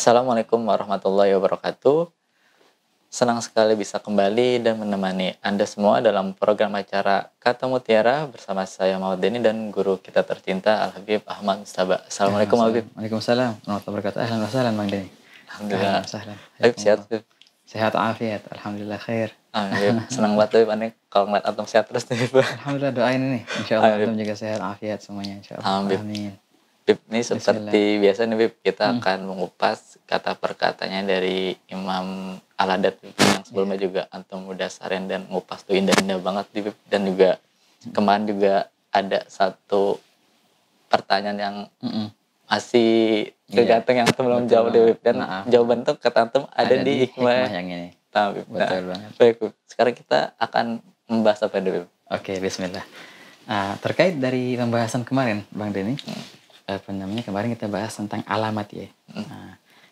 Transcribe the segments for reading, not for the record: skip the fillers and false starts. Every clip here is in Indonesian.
Assalamualaikum warahmatullahi wabarakatuh. Senang sekali bisa kembali dan menemani Anda semua dalam program acara Kata Mutiara bersama saya Maud Denny dan guru kita tercinta Al-Habib Ahmad Mustaba. Assalamualaikum Habib. Waalaikumsalam warahmatullahi wabarakatuh. Ahlan wa sahlan Bang Denny. Alhamdulillah. Ahlan wa sahlan. Habib sehat Habib? Sehat afiat, alhamdulillah khair. Habib, senang banget Habib aneh kalau ngeliat antum sehat terus nih Habib. Alhamdulillah, doain ini. Insyaallah Habib. antum juga sehat afiat semuanya insyaallah. Habib. Amin. Habib, ini seperti biasa nih Habib, kita akan mengupas kata per katanya dari Imam Al-Haddad yang sebelumnya juga antum udah saren dan ngupas tuh indah-indah banget Habib. Dan juga kemarin juga ada satu pertanyaan yang masih kegantung yang antum belum jawab Habib. Dan jawaban tuh kata antum ada di hikmah yang ini. Habib. Betul banget. Baik Habib, sekarang kita akan membahas apa Habib? Oke, bismillah. Terkait dari pembahasan kemarin Bang Denny, kemarin kita bahas tentang alamat ya.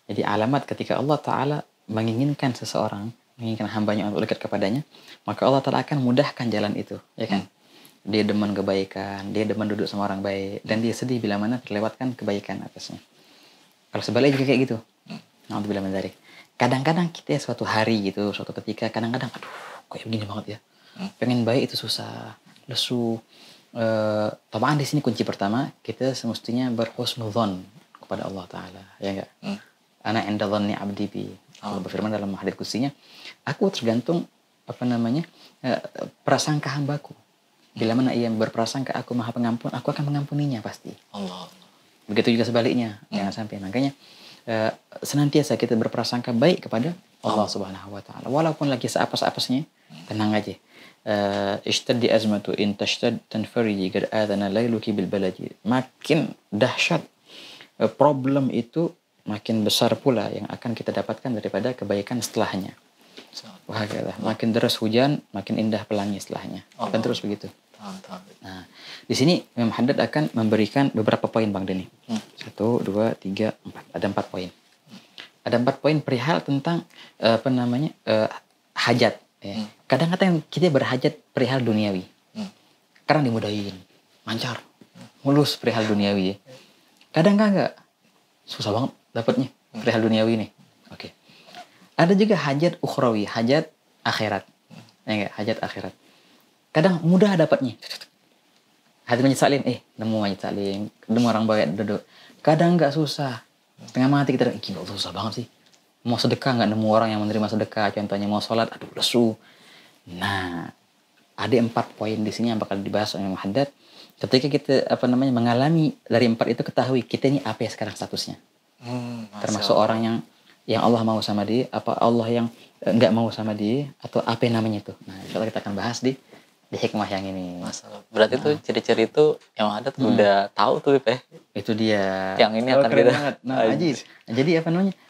Jadi alamat ketika Allah Ta'ala menginginkan seseorang, menginginkan hambanya untuk dekat kepadanya, maka Allah Ta'ala akan mudahkan jalan itu, ya kan? Dia demen kebaikan, dia demen duduk sama orang baik, dan dia sedih bila mana terlewatkan kebaikan atasnya. Kalau sebaliknya juga kayak gitu. Alhamdulillah mendarik. Kadang-kadang kita suatu hari gitu, suatu ketika, kadang-kadang, aduh, kok begini banget ya. Pengen baik itu susah, lesu. Tabaan di sini kunci pertama, kita semestinya berhusnudzon kepada Allah Ta'ala, ya enggak? Ana inda dhanni abdi bi. Allah berfirman dalam hadits qudsinya, aku tergantung prasangka hambaku. Bila mana ia berprasangka aku Maha Pengampun, aku akan mengampuninya pasti. Allah. Begitu juga sebaliknya, jangan sampai. Makanya senantiasa kita berprasangka baik kepada Allah Subhanahu wa Ta'ala. Walaupun lagi seapes-apesnya, tenang aja. Ishtaddi azmatu in tashtad tanfariji qad adana lailuki bil baladi. Makin dahsyat problem itu, makin besar pula yang akan kita dapatkan daripada kebaikan setelahnya. Wah, makin deras hujan, makin indah pelangi setelahnya. Dan terus begitu. Nah, di sini Imam Haddad akan memberikan beberapa poin Bang Denny. 1, 2, 3, 4. Ada 4 poin. Ada 4 poin perihal tentang hajat. Ya. Kadang-kadang kita berhajat perihal duniawi. Kadang dimudahin, lancar, mulus perihal duniawi. Ya. Kadang enggak. Susah banget dapatnya perihal duniawi nih. Oke. Ada juga hajat ukhrawi, hajat akhirat. Ya enggak, hajat akhirat. Kadang mudah dapatnya. Hati Majid Salim, nemu Majid Salim, nemu orang baik duduk. Kadang enggak susah. Setengah mati kita, gila susah banget sih. Mau sedekah enggak nemu orang yang menerima sedekah, contohnya mau sholat, aduh lesu. Nah, ada 4 poin di sini yang bakal dibahas oleh Imam Haddad. Ketika kita mengalami dari 4 itu, ketahui kita ini apa ya sekarang statusnya. Termasuk orang yang Allah mau sama dia, apa Allah yang enggak mau sama dia, atau apa yang namanya itu. Nah, insyaallah kita akan bahas di hikmah yang ini. Masalah. Berarti tuh ciri-ciri itu yang ada tuh udah tahu tuh Pak. Itu dia. Yang ini akan keren kita banget. Nah, Aziz. Jadi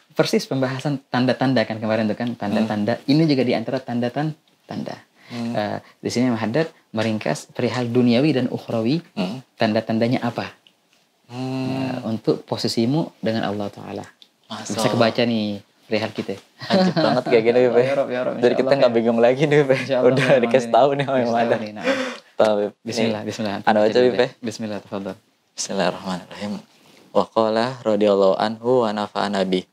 persis pembahasan tanda-tanda kan kemarin tuh kan, tanda-tanda. Ini juga di antara tanda-tanda. Di sini Imam Haddad meringkas perihal duniawi dan ukhrawi. Tanda-tandanya apa? Untuk posisimu dengan Allah Ta'ala. Bisa kebaca nih perihal kita. Anjir banget kayak gini Pak. Jadi kita nggak bingung lagi nih Pak. Udah dikasih tahu nih Imam Haddad. Bismillah. Anda baca Pak. Bismillah, tafadhol. Bismillahirrahmanirrahim. Wa qala radhiyallahu anhu wa nafa'ana bi.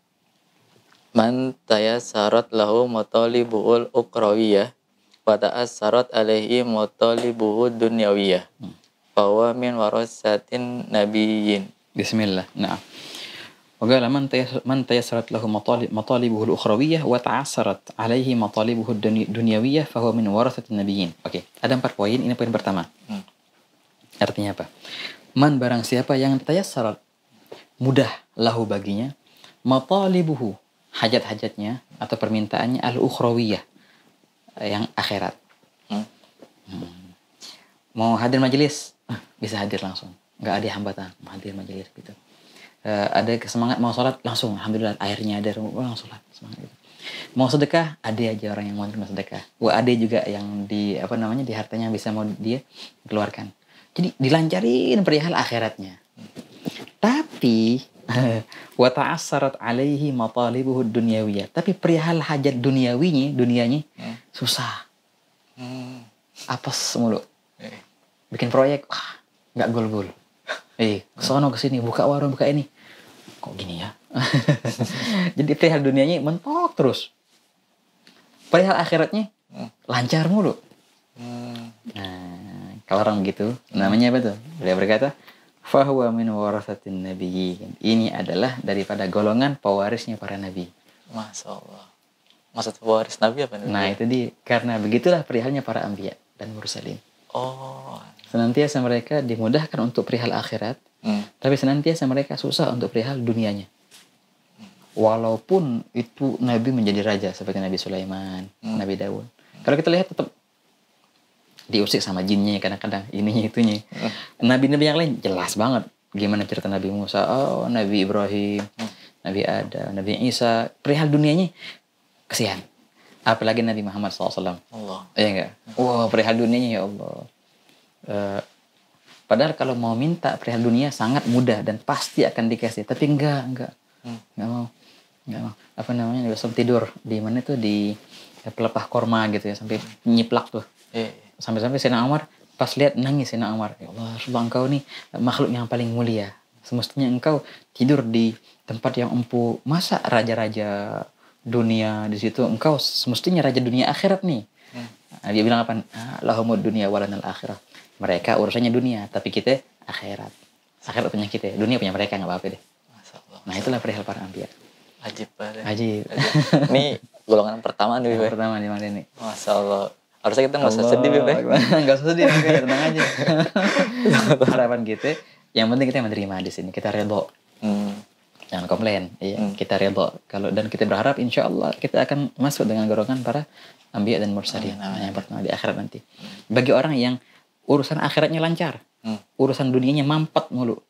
Man tayassarat lahu matalibuhul ukrawiyah wa ta'assarat alaihi matalibuhud dunyawiyah. Bahwa min warasatin nabiyyin. Bismillah. Nah. وقال من تيسرت له مطالبه الأخروية وتعسرت عليه مطالبه الدنيوية فهو من ورثة النبيين. Oke, ada 4 poin. Ini poin pertama. Artinya apa? Man barang siapa yang tayassarat, mudah lahu baginya, matalibuhu, hajat-hajatnya atau permintaannya al-ukhrawiyah, yang akhirat. Mau hadir majelis, bisa hadir langsung. Enggak ada hambatan, mau hadir majelis gitu. Ada semangat mau sholat, langsung alhamdulillah airnya ada, langsung sholat, semangat gitu. Mau sedekah, ada aja orang yang mau terima sedekah. Ada juga yang di hartanya bisa mau dia keluarkan. Jadi dilancarin perihal akhiratnya. Tapi wa ta'assarat alaihi matalibuhud dunyawiyah. Tapi perihal hajat dunianya susah. Apes mulu. Bikin proyek, nggak gol-gol. Kesono kesini, buka warung, buka ini. kok gini ya. Jadi perihal dunianya mentok terus. Perihal akhiratnya lancar mulu. Nah, kalau orang begitu namanya apa tuh? Beliau berkata, fahuwa min warasatin nabiyyin. Ini adalah daripada golongan pewarisnya para nabi. Masya Allah. Maksud pewaris nabi apa nih? Nah, itu dia. Karena begitulah perihalnya para anbiya dan mursalin. Oh. Senantiasa mereka dimudahkan untuk perihal akhirat, tapi senantiasa mereka susah untuk perihal dunianya. Walaupun itu nabi menjadi raja seperti Nabi Sulaiman, Nabi Daud. Kalau kita lihat tetap diusik sama jinnya kadang-kadang, ininya itunya. Nabi-nabi yang lain jelas banget gimana cerita Nabi Musa, Nabi Ibrahim, Nabi Adam, Nabi Isa, perihal dunianya kesian. Apalagi Nabi Muhammad SAW. Allah. Iya enggak? Wah, perihal dunianya ya Allah. Padahal kalau mau minta perihal dunia sangat mudah dan pasti akan dikasih, tapi enggak mau. Apa namanya, besok tidur di mana tuh, di pelepah korma gitu ya, sampai nyiplak tuh. Sampai-sampai Sayyidina Umar pas lihat nangis. Sayyidina Umar, ya Allah, Rasulullah, engkau nih makhluk yang paling mulia, semestinya engkau tidur di tempat yang empuk. Masa raja-raja dunia di situ, engkau semestinya raja dunia akhirat nih. Nah, dia bilang apa? Lahumud dunia walanal akhirah. Mereka urusannya dunia, tapi kita akhirat. Akhirat punya kita, dunia punya mereka, nggak apa-apa deh. Nah, itulah perihal para anbiya. Ajib banget. Ajib. Ini golongan pertama nih, Bebe. Pertama di mana ini? Masya Allah. Harusnya kita nggak usah sedih, Bebe. Nggak usah sedih, makanya tenang aja. Harapan kita, yang penting kita menerima di sini, kita redho. Jangan komplain, iya. Kita redho. Dan kita berharap insya Allah kita akan masuk dengan golongan para anbiya dan mursalin. Yang pertama di akhirat nanti. Bagi orang yang urusan akhiratnya lancar, urusan dunianya mampet mulu,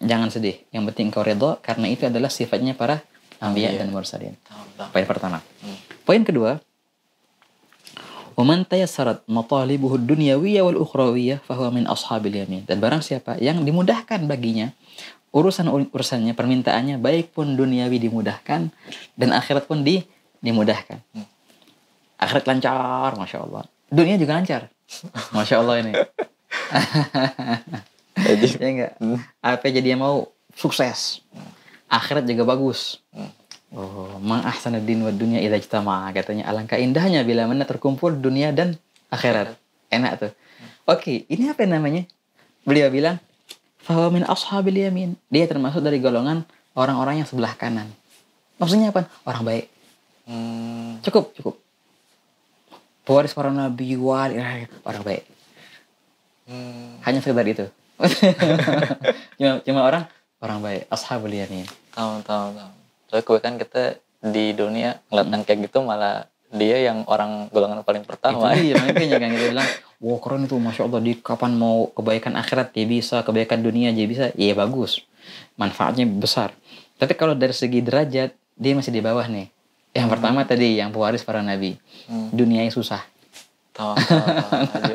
jangan sedih. Yang penting kau redho, karena itu adalah sifatnya para anbiya dan mursalin. Poin pertama. Poin kedua, وَمَنْ تَيَسَّرَتْ مَطَالِبُهُ الدُّنْيَوِيَّةَ وَالْأُخْرَوِيَّةَ فَهُوَ مِنْ أَصْحَابِ الْيَمِينِ. Dan barang siapa yang dimudahkan baginya urusannya, permintaannya, baik pun duniawi dimudahkan dan akhirat pun dimudahkan. Akhirat lancar, Masya Allah. Dunia juga lancar. Masya Allah ini. Ya enggak? Apa jadi yang mau sukses. Akhirat juga bagus. Ma ahsanuddin wa dunya idza ijtama'a, katanya alangkah indahnya bila mana terkumpul dunia dan akhirat. Enak tuh. Oke, ini apa namanya? Beliau bilang fahuwa min ashabil yamin. Dia termasuk dari golongan orang-orang yang sebelah kanan. Maksudnya apa? Orang baik. Cukup. Pewaris para nabi, wali, orang baik. Hanya sekedar itu. cuma orang baik, ashabul yamin. Tahu. Soalnya kebanyakan kita di dunia ngeliat kayak gitu, malah dia yang orang golongan paling pertama. Itu dia, makanya kan kita bilang, wah keren itu, Masya Allah, di kapan mau kebaikan akhirat dia bisa, kebaikan dunia dia bisa, iya bagus, manfaatnya besar. Tapi kalau dari segi derajat, dia masih di bawah nih. Yang pertama tadi, yang pewaris para nabi, dunianya susah.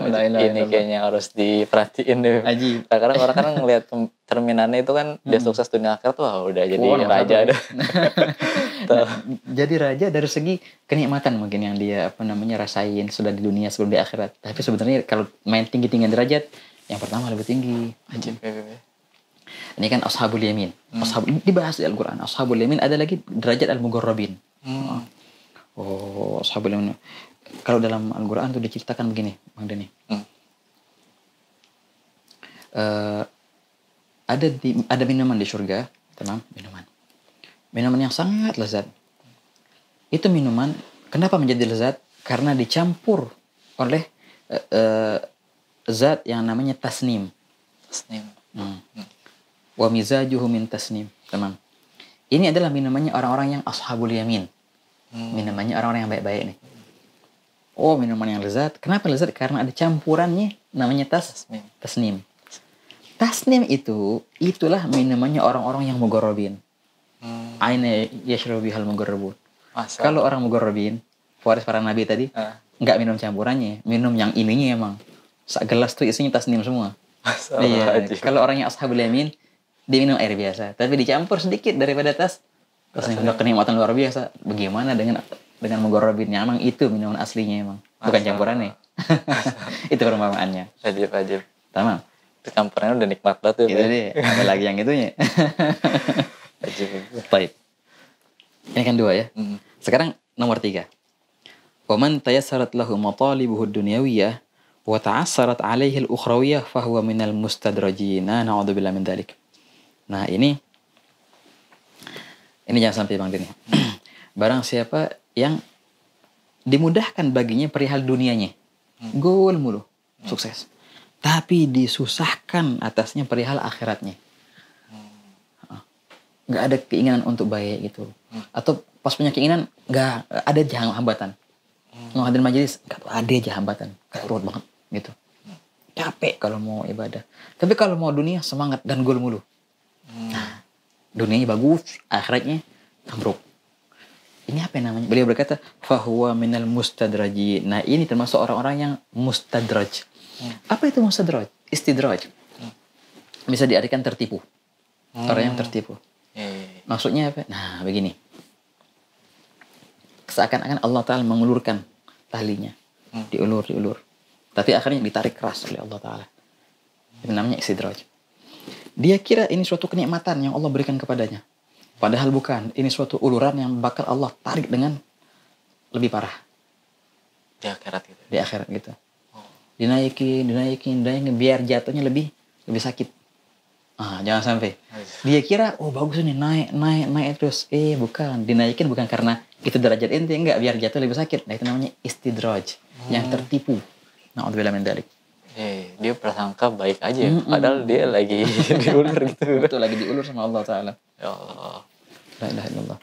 Ini kayaknya harus diperhatiin deh. Karena orang kan ngelihat cerminannya itu kan dia sukses dunia akhirat, wah udah jadi raja deh. Jadi raja dari segi kenikmatan mungkin yang dia rasain sudah di dunia sebelum di akhirat. Tapi sebenarnya kalau main tinggi-tinggian derajat, yang pertama lebih tinggi. Ajib. Ini kan ashabul yamin. Dibahas di Al-Quran. Ashabul yamin ada lagi derajat al-mugarrabin. Ashabul yamin. Kalau dalam Al-Quran itu diceritakan begini, Bang Deni. Ada minuman di surga, tenang, minuman yang sangat lezat. Itu minuman, kenapa menjadi lezat? Karena dicampur oleh zat yang namanya tasnim. Wa mizajuhu min tasnim, teman. Ini adalah minumannya orang-orang yang ashabul yamin. Minumannya orang-orang yang baik-baik nih. Minuman yang lezat. Kenapa lezat? Karena ada campurannya namanya tasnim. Tasnim itulah minumannya orang-orang yang mugarrabin. Aina yashrabu bihal mugarrabun. Kalau orang mugarrabin, pewaris para nabi tadi, enggak minum campurannya, minum yang ininya emang. Sak gelas tuh isinya tasnim semua. Iya. Kalau orangnya ashabul yamin, dia minum air biasa, tapi dicampur sedikit daripada tasnim. Kenikmatan luar biasa. Bagaimana dengan mugarrabinnya? Emang itu minuman aslinya emang, bukan campurannya. Itu perumpamaannya. Ajib. Tamam. Itu campurannya udah nikmat banget tuh. Itu deh. Ada lagi yang itunya. Ajib. Baik. Ini kan 2 ya. Hmm. Sekarang nomor 3. Waman tayassarat lahu matalibuhu dunyawiyah wa ta'assarat alaihi al-ukhrawiyah fahuwa minal mustadrajin. Na'udzubillah min dzalik. Nah, ini jangan sampai Bang Dini. Barang siapa yang dimudahkan baginya perihal dunianya, gol mulu, sukses. Tapi disusahkan atasnya perihal akhiratnya. Nggak ada keinginan untuk baik gitu. Atau pas punya keinginan, nggak ada hambatan. Ngadain majelis, nggak ada aja hambatan. Kayak ruwet banget gitu. Capek kalau mau ibadah. Tapi kalau mau dunia, semangat dan gol mulu. Nah, dunianya bagus, akhiratnya ambruk. Ini apa yang namanya? Beliau berkata, fahuwa minal mustadraji. Nah, ini termasuk orang-orang yang mustadraj. Apa itu mustadraj? Istidraj. Bisa diartikan tertipu. Orang yang tertipu. Maksudnya apa? Nah, begini. Seakan-akan Allah Ta'ala mengulurkan talinya. Diulur. Tapi akhirnya ditarik keras oleh Allah Ta'ala. Itu namanya istidraj. Dia kira ini suatu kenikmatan yang Allah berikan kepadanya. Padahal bukan. Ini suatu uluran yang bakal Allah tarik dengan lebih parah. Di akhirat gitu. Di akhirat gitu. Dinaikin. Biar jatuhnya lebih sakit. Jangan sampai. Dia kira, bagus nih, naik terus. Bukan. Dinaikin bukan karena itu derajat ente. Enggak, biar jatuh lebih sakit. Nah, itu namanya istidraj. Yang tertipu. Na'udzubillah min dzalik. Dia prasangka baik aja ya. Padahal dia lagi diulur gitu. Betul, lagi diulur sama Allah Ta'ala. Ya Allah. La ilaha illallah.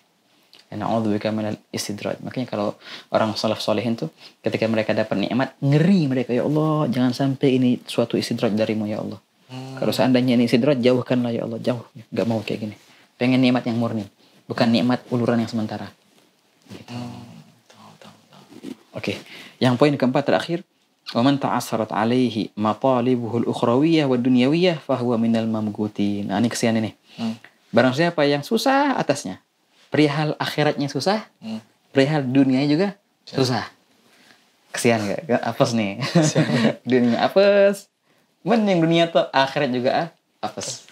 Na'udzubika minal istidraj. Makanya kalau orang salaf solehin tuh, ketika mereka dapat nikmat, ngeri mereka. Ya Allah, jangan sampai ini suatu istidraj darimu ya Allah. Kalau seandainya ini istidraj, jauhkanlah ya Allah. Jauh. Gak mau kayak gini. Pengen nikmat yang murni. Bukan nikmat uluran yang sementara. Gitu. Oke. Yang poin keempat terakhir. وَمَنْ تَعَصَّرَتْ عَلَيْهِ مَطَالِبُهُ الْأُخْرَوِيَّةِ وَالدُّنْيَوِيَّةِ فَهُوَ مِنَ الْمَمْقُوتِينَ. Nah, ini kesian ini. Barang siapa yang susah atasnya, perihal akhiratnya susah, perihal dunianya juga susah. Kesian gak? Apes nih. Dunia apes. Mending dunia tuh akhirat juga apes.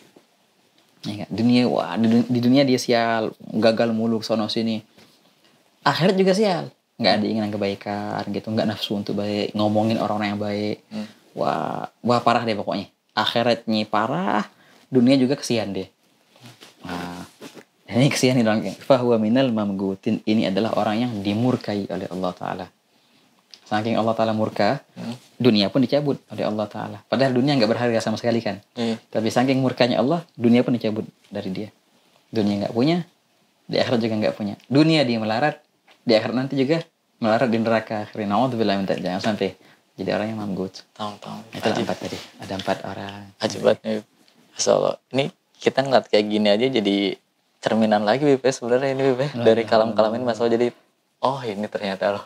Ya, dunia, di dunia dia sial, gagal mulu sono sini. Akhirat juga sial. Nggak ada inginan kebaikan gitu, nggak nafsu untuk baik, ngomongin orang-orang yang baik. Wah parah deh pokoknya. Akhiratnya parah, dunia juga kesian deh. Nah, ini kesian nih dong. Fahuwa minal mamgutin. Ini adalah orang yang dimurkai oleh Allah Ta'ala. Saking Allah Ta'ala murka, dunia pun dicabut oleh Allah Ta'ala. Padahal dunia nggak berharga sama sekali kan. Tapi saking murkanya Allah, dunia pun dicabut dari dia. Dunia nggak punya, di akhirat juga nggak punya. Dunia dia melarat, di akhirat nanti juga melarat di neraka. Na'udzubillah min dzalik. Jangan sampai jadi orang yang mamgut. Tahu. Itu ada 4 tadi. Ada 4 orang. Ajibat nih. Masya Allah. Ini kita ngeliat kayak gini aja jadi cerminan lagi Bip sebenarnya ini Bip. Dari kalam-kalam ini Mas jadi ini ternyata loh.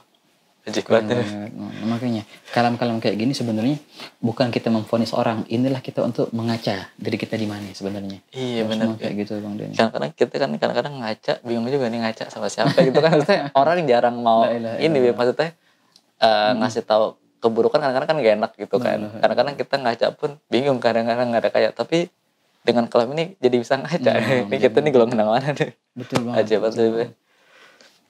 Ajibat nih. Makanya kalam-kalam kayak gini sebenarnya bukan kita memvonis orang. Inilah kita untuk mengaca diri kita di mana sebenarnya. Iya benar kayak gitu Bang Denny. Kadang-kadang kita kan kadang-kadang ngaca bingung juga nih ngaca sama siapa gitu kan. Maksudnya orang jarang mau ini Bip maksudnya ngasih tahu keburukan kadang-kadang kan gak enak gitu kan. Kadang-kadang kita ngaca pun bingung kadang-kadang nggak ada kayak tapi dengan kalam ini jadi bisa ngaca. Ini kita nih golongan mana nih? Betul banget. Aja betul.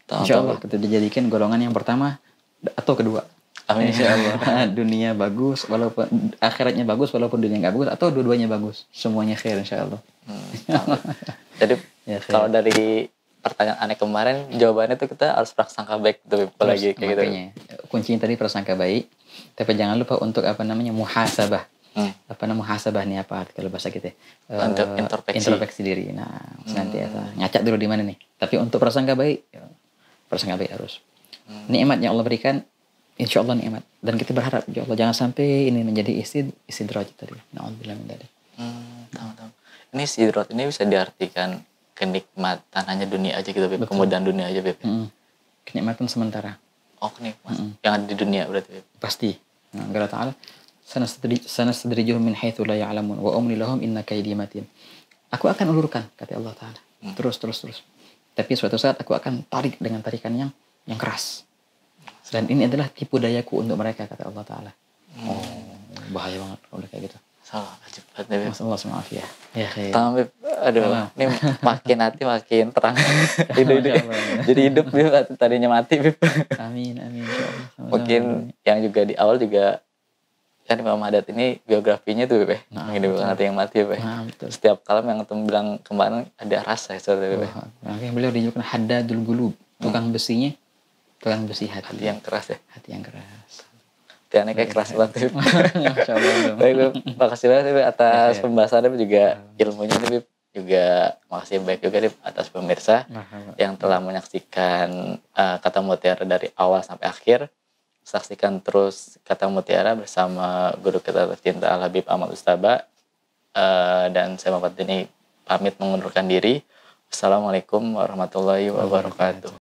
Insyaallah kita dijadikan golongan yang pertama atau kedua. Amin insyaallah. Dunia bagus walaupun akhiratnya bagus walaupun dunia nggak bagus atau dua-duanya bagus. Semuanya khair insyaallah. Jadi ya, kalau dari pertanyaan aneh kemarin jawabannya tuh kita harus prasangka baik tuh lagi kayak makanya, gitu. Kuncinya tadi prasangka baik, tapi jangan lupa untuk muhasabah. Muhasabah nih apa kalau bahasa kita? Untuk introspeksi diri. Nah, senantiasa ngaca dulu di mana nih. Tapi untuk prasangka baik harus. Nikmat yang Allah berikan, insya Allah nikmat. Dan kita berharap, ya Allah jangan sampai ini menjadi istidraj tadi. Na'udzubillah min dzalik. Tahu. Ini istidraj ini bisa diartikan kenikmatan hanya dunia aja gitu, Beb. Kemudahan dunia aja, Beb. Kenikmatan sementara. Kenikmatan. Yang ada di dunia berarti, Beb. Pasti. Nah, Allah Ta'ala, sanastadrijuhum min haitsu la ya'lamun wa umli lahum inna kaydi matin. Aku akan ulurkan, kata Allah Ta'ala. Terus. Tapi suatu saat aku akan tarik dengan tarikan yang keras. Dan ini adalah tipu dayaku untuk mereka, kata Allah Ta'ala. Bahaya banget kalau kayak gitu. Salah, cepat deh Beb. Maaf ya. Ya, Beb, Aduh, Ah. ini makin hati makin terang. Ide-ide. Masya Allah. Jadi hidup Bib, tadinya mati Bib. Amin, amin. Insya Allah. Sama-sama. Mungkin yang juga di awal juga kan Imam Haddad ini biografinya tuh Bib. Nah, Menghidupkan hati yang mati Bib. Nah, betul. Setiap kalam yang ketemu bilang kemarin ada rasa seperti Bib. Makanya beliau dijulukan Haddadul Qulub, tukang besinya, tukang besi hati. Hati yang keras ya. Hati yang keras. Hati kayak keras banget Bib. Masya Allah. Baik Bib, makasih banget Bib atas Ya. pembahasannya Bib, juga ilmunya nih Bib. Juga makasih baik juga Bib atas pemirsa yang telah menyaksikan Kata Mutiara dari awal sampai akhir. Saksikan terus Kata Mutiara bersama guru kita tercinta Al Habib Ahmad Ustaba. Dan saya Muhammad ini pamit mengundurkan diri. Assalamualaikum warahmatullahi wabarakatuh.